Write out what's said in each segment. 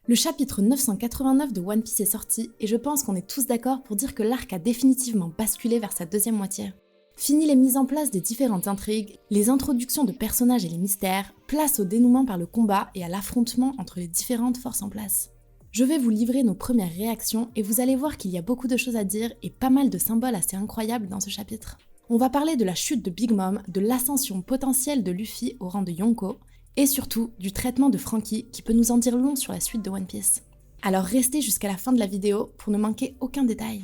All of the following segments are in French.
Le chapitre 989 de One Piece est sorti et je pense qu'on est tous d'accord pour dire que l'arc a définitivement basculé vers sa deuxième moitié. Fini les mises en place des différentes intrigues, les introductions de personnages et les mystères, place au dénouement par le combat et à l'affrontement entre les différentes forces en place. Je vais vous livrer nos premières réactions et vous allez voir qu'il y a beaucoup de choses à dire et pas mal de symboles assez incroyables dans ce chapitre. On va parler de la chute de Big Mom, de l'ascension potentielle de Luffy au rang de Yonko, et surtout du traitement de Franky qui peut nous en dire long sur la suite de One Piece. Alors restez jusqu'à la fin de la vidéo pour ne manquer aucun détail.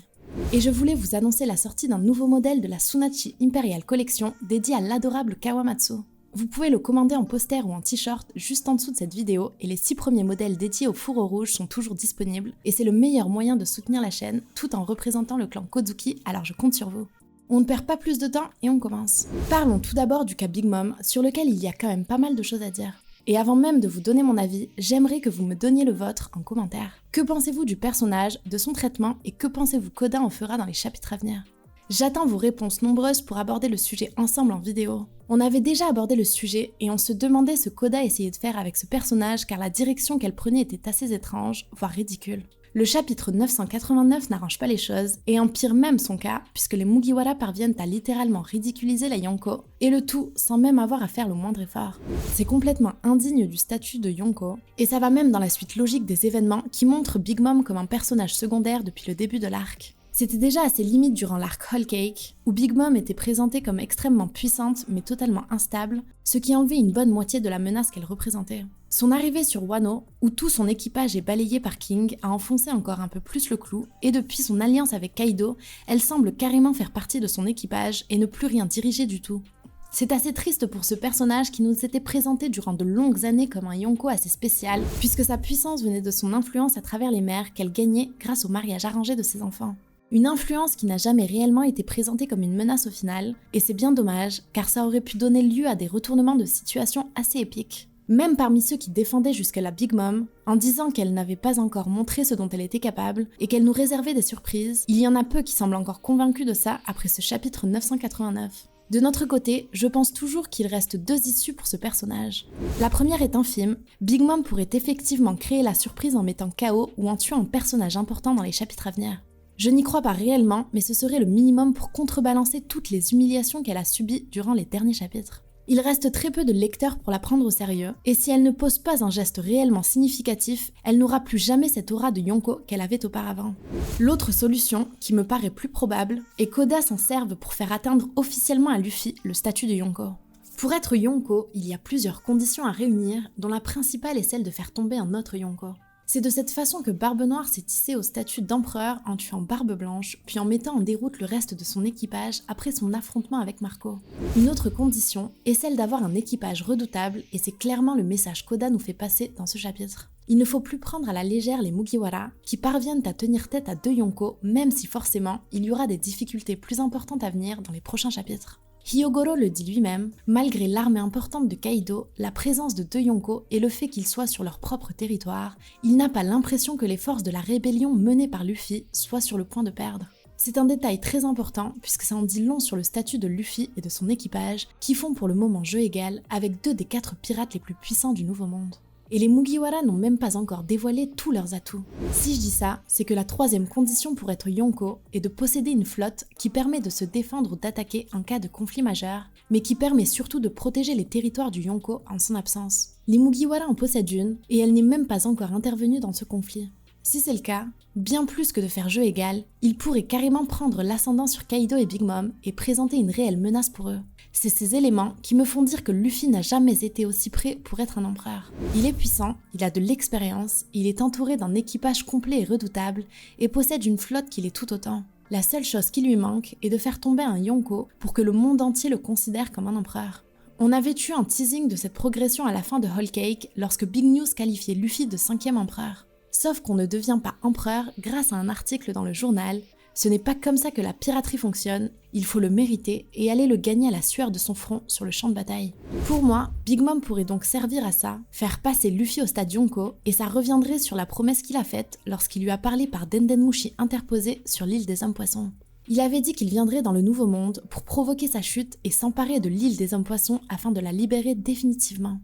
Et je voulais vous annoncer la sortie d'un nouveau modèle de la Tsunachi Imperial Collection dédié à l'adorable Kawamatsu. Vous pouvez le commander en poster ou en t-shirt juste en dessous de cette vidéo et les 6 premiers modèles dédiés au fourreau rouge sont toujours disponibles et c'est le meilleur moyen de soutenir la chaîne tout en représentant le clan Kozuki, alors je compte sur vous. On ne perd pas plus de temps et on commence. Parlons tout d'abord du cas Big Mom, sur lequel il y a quand même pas mal de choses à dire. Et avant même de vous donner mon avis, j'aimerais que vous me donniez le vôtre en commentaire. Que pensez-vous du personnage, de son traitement et que pensez-vous qu'Oda en fera dans les chapitres à venir? J'attends vos réponses nombreuses pour aborder le sujet ensemble en vidéo. On avait déjà abordé le sujet et on se demandait ce qu'Oda essayait de faire avec ce personnage car la direction qu'elle prenait était assez étrange, voire ridicule. Le chapitre 989 n'arrange pas les choses et empire même son cas puisque les Mugiwara parviennent à littéralement ridiculiser la Yonko et le tout sans même avoir à faire le moindre effort. C'est complètement indigne du statut de Yonko et ça va même dans la suite logique des événements qui montrent Big Mom comme un personnage secondaire depuis le début de l'arc. C'était déjà à ses limites durant l'arc Whole Cake, où Big Mom était présentée comme extrêmement puissante mais totalement instable, ce qui enlevait une bonne moitié de la menace qu'elle représentait. Son arrivée sur Wano, où tout son équipage est balayé par King, a enfoncé encore un peu plus le clou, et depuis son alliance avec Kaido, elle semble carrément faire partie de son équipage et ne plus rien diriger du tout. C'est assez triste pour ce personnage qui nous s'était présenté durant de longues années comme un Yonko assez spécial, puisque sa puissance venait de son influence à travers les mers qu'elle gagnait grâce au mariage arrangé de ses enfants. Une influence qui n'a jamais réellement été présentée comme une menace au final, et c'est bien dommage, car ça aurait pu donner lieu à des retournements de situation assez épiques. Même parmi ceux qui défendaient jusque-là Big Mom, en disant qu'elle n'avait pas encore montré ce dont elle était capable, et qu'elle nous réservait des surprises, il y en a peu qui semblent encore convaincus de ça après ce chapitre 989. De notre côté, je pense toujours qu'il reste 2 issues pour ce personnage. La première est infime, Big Mom pourrait effectivement créer la surprise en mettant KO ou en tuant un personnage important dans les chapitres à venir. Je n'y crois pas réellement, mais ce serait le minimum pour contrebalancer toutes les humiliations qu'elle a subies durant les derniers chapitres. Il reste très peu de lecteurs pour la prendre au sérieux, et si elle ne pose pas un geste réellement significatif, elle n'aura plus jamais cette aura de Yonko qu'elle avait auparavant. L'autre solution, qui me paraît plus probable, est qu'Oda s'en serve pour faire atteindre officiellement à Luffy le statut de Yonko. Pour être Yonko, il y a plusieurs conditions à réunir, dont la principale est celle de faire tomber un autre Yonko. C'est de cette façon que Barbe Noire s'est hissé au statut d'empereur en tuant Barbe Blanche, puis en mettant en déroute le reste de son équipage après son affrontement avec Marco. Une autre condition est celle d'avoir un équipage redoutable, et c'est clairement le message qu'Oda nous fait passer dans ce chapitre. Il ne faut plus prendre à la légère les Mugiwara, qui parviennent à tenir tête à 2 Yonko, même si forcément, il y aura des difficultés plus importantes à venir dans les prochains chapitres. Hyogoro le dit lui-même, malgré l'armée importante de Kaido, la présence de 2 Yonko et le fait qu'ils soient sur leur propre territoire, il n'a pas l'impression que les forces de la rébellion menées par Luffy soient sur le point de perdre. C'est un détail très important puisque ça en dit long sur le statut de Luffy et de son équipage qui font pour le moment jeu égal avec 2 des 4 pirates les plus puissants du Nouveau Monde. Et les Mugiwara n'ont même pas encore dévoilé tous leurs atouts. Si je dis ça, c'est que la 3e condition pour être Yonko est de posséder une flotte qui permet de se défendre ou d'attaquer en cas de conflit majeur, mais qui permet surtout de protéger les territoires du Yonko en son absence. Les Mugiwara en possèdent une, et elle n'est même pas encore intervenue dans ce conflit. Si c'est le cas, bien plus que de faire jeu égal, ils pourraient carrément prendre l'ascendant sur Kaido et Big Mom et présenter une réelle menace pour eux. C'est ces éléments qui me font dire que Luffy n'a jamais été aussi prêt pour être un empereur. Il est puissant, il a de l'expérience, il est entouré d'un équipage complet et redoutable, et possède une flotte qui l'est tout autant. La seule chose qui lui manque est de faire tomber un Yonko pour que le monde entier le considère comme un empereur. On avait eu un teasing de cette progression à la fin de Whole Cake lorsque Big News qualifiait Luffy de 5e empereur. Sauf qu'on ne devient pas empereur grâce à un article dans le journal. Ce n'est pas comme ça que la piraterie fonctionne, il faut le mériter et aller le gagner à la sueur de son front sur le champ de bataille. Pour moi, Big Mom pourrait donc servir à ça, faire passer Luffy au stade Yonko, et ça reviendrait sur la promesse qu'il a faite lorsqu'il lui a parlé par Dendenmushi interposé sur l'île des Hommes Poissons. Il avait dit qu'il viendrait dans le Nouveau Monde pour provoquer sa chute et s'emparer de l'île des Hommes Poissons afin de la libérer définitivement.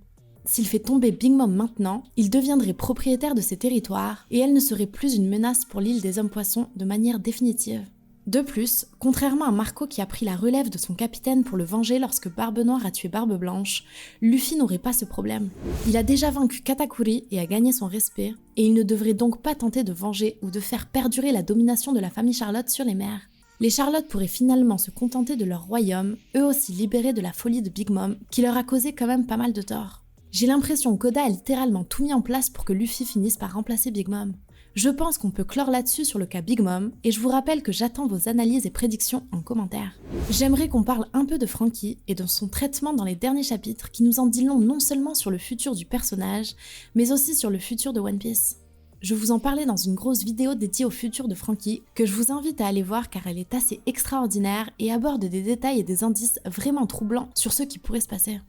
S'il fait tomber Big Mom maintenant, il deviendrait propriétaire de ses territoires et elle ne serait plus une menace pour l'île des hommes-poissons de manière définitive. De plus, contrairement à Marco qui a pris la relève de son capitaine pour le venger lorsque Barbe Noire a tué Barbe Blanche, Luffy n'aurait pas ce problème. Il a déjà vaincu Katakuri et a gagné son respect, et il ne devrait donc pas tenter de venger ou de faire perdurer la domination de la famille Charlotte sur les mers. Les Charlotte pourraient finalement se contenter de leur royaume, eux aussi libérés de la folie de Big Mom, qui leur a causé quand même pas mal de tort. J'ai l'impression qu'Oda a littéralement tout mis en place pour que Luffy finisse par remplacer Big Mom. Je pense qu'on peut clore là-dessus sur le cas Big Mom, et je vous rappelle que j'attends vos analyses et prédictions en commentaire. J'aimerais qu'on parle un peu de Franky et de son traitement dans les derniers chapitres qui nous en dit long non seulement sur le futur du personnage, mais aussi sur le futur de One Piece. Je vous en parlais dans une grosse vidéo dédiée au futur de Franky, que je vous invite à aller voir car elle est assez extraordinaire et aborde des détails et des indices vraiment troublants sur ce qui pourrait se passer.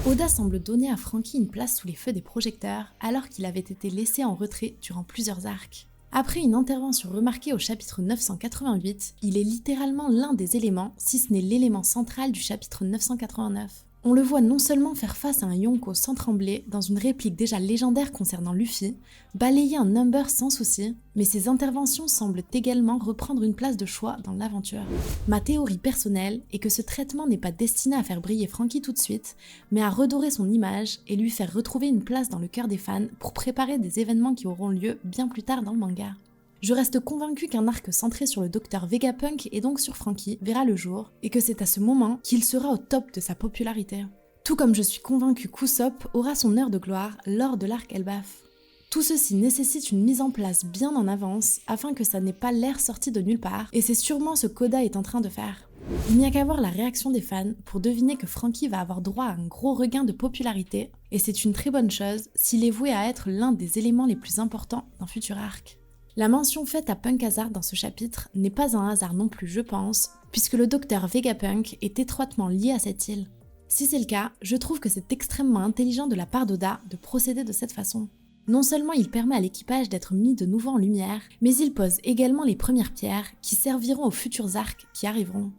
Oda semble donner à Franky une place sous les feux des projecteurs alors qu'il avait été laissé en retrait durant plusieurs arcs. Après une intervention remarquée au chapitre 988, il est littéralement l'un des éléments, si ce n'est l'élément central du chapitre 989. On le voit non seulement faire face à un Yonko sans trembler, dans une réplique déjà légendaire concernant Luffy, balayer un number sans souci, mais ses interventions semblent également reprendre une place de choix dans l'aventure. Ma théorie personnelle est que ce traitement n'est pas destiné à faire briller Franky tout de suite, mais à redorer son image et lui faire retrouver une place dans le cœur des fans pour préparer des événements qui auront lieu bien plus tard dans le manga. Je reste convaincue qu'un arc centré sur le docteur Vegapunk et donc sur Franky verra le jour, et que c'est à ce moment qu'il sera au top de sa popularité. Tout comme je suis convaincue qu'Usopp aura son heure de gloire lors de l'arc Elbaf. Tout ceci nécessite une mise en place bien en avance afin que ça n'ait pas l'air sorti de nulle part, et c'est sûrement ce qu'Oda est en train de faire. Il n'y a qu'à voir la réaction des fans pour deviner que Franky va avoir droit à un gros regain de popularité, et c'est une très bonne chose s'il est voué à être l'un des éléments les plus importants d'un futur arc. La mention faite à Punk Hazard dans ce chapitre n'est pas un hasard non plus, je pense, puisque le docteur Vegapunk est étroitement lié à cette île. Si c'est le cas, je trouve que c'est extrêmement intelligent de la part d'Oda de procéder de cette façon. Non seulement il permet à l'équipage d'être mis de nouveau en lumière, mais il pose également les premières pierres qui serviront aux futurs arcs qui arriveront.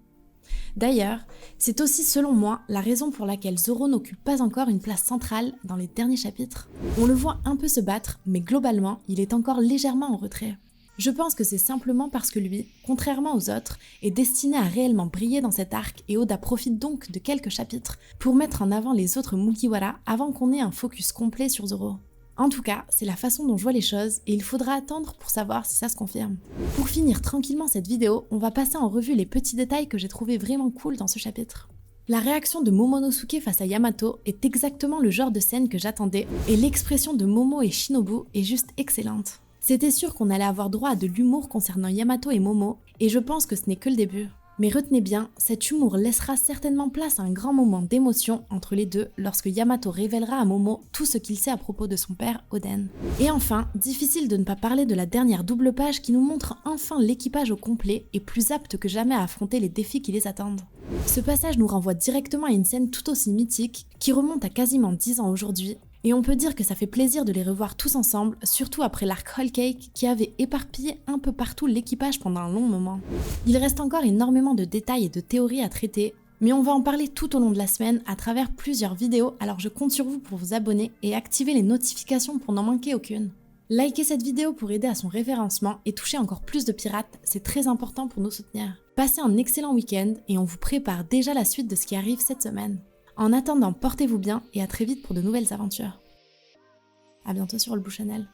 D'ailleurs, c'est aussi selon moi la raison pour laquelle Zoro n'occupe pas encore une place centrale dans les derniers chapitres. On le voit un peu se battre, mais globalement, il est encore légèrement en retrait. Je pense que c'est simplement parce que lui, contrairement aux autres, est destiné à réellement briller dans cet arc et Oda profite donc de quelques chapitres pour mettre en avant les autres Mugiwara avant qu'on ait un focus complet sur Zoro. En tout cas, c'est la façon dont je vois les choses et il faudra attendre pour savoir si ça se confirme. Pour finir tranquillement cette vidéo, on va passer en revue les petits détails que j'ai trouvé vraiment cool dans ce chapitre. La réaction de Momonosuke face à Yamato est exactement le genre de scène que j'attendais et l'expression de Momo et Shinobu est juste excellente. C'était sûr qu'on allait avoir droit à de l'humour concernant Yamato et Momo et je pense que ce n'est que le début. Mais retenez bien, cet humour laissera certainement place à un grand moment d'émotion entre les deux lorsque Yamato révélera à Momo tout ce qu'il sait à propos de son père, Oden. Et enfin, difficile de ne pas parler de la dernière double page qui nous montre enfin l'équipage au complet et plus apte que jamais à affronter les défis qui les attendent. Ce passage nous renvoie directement à une scène tout aussi mythique qui remonte à quasiment 10 ans aujourd'hui. Et on peut dire que ça fait plaisir de les revoir tous ensemble, surtout après l'arc Whole Cake qui avait éparpillé un peu partout l'équipage pendant un long moment. Il reste encore énormément de détails et de théories à traiter, mais on va en parler tout au long de la semaine à travers plusieurs vidéos, alors je compte sur vous pour vous abonner et activer les notifications pour n'en manquer aucune. Likez cette vidéo pour aider à son référencement et toucher encore plus de pirates, c'est très important pour nous soutenir. Passez un excellent week-end et on vous prépare déjà la suite de ce qui arrive cette semaine. En attendant, portez-vous bien et à très vite pour de nouvelles aventures. A bientôt sur le Blue Channel.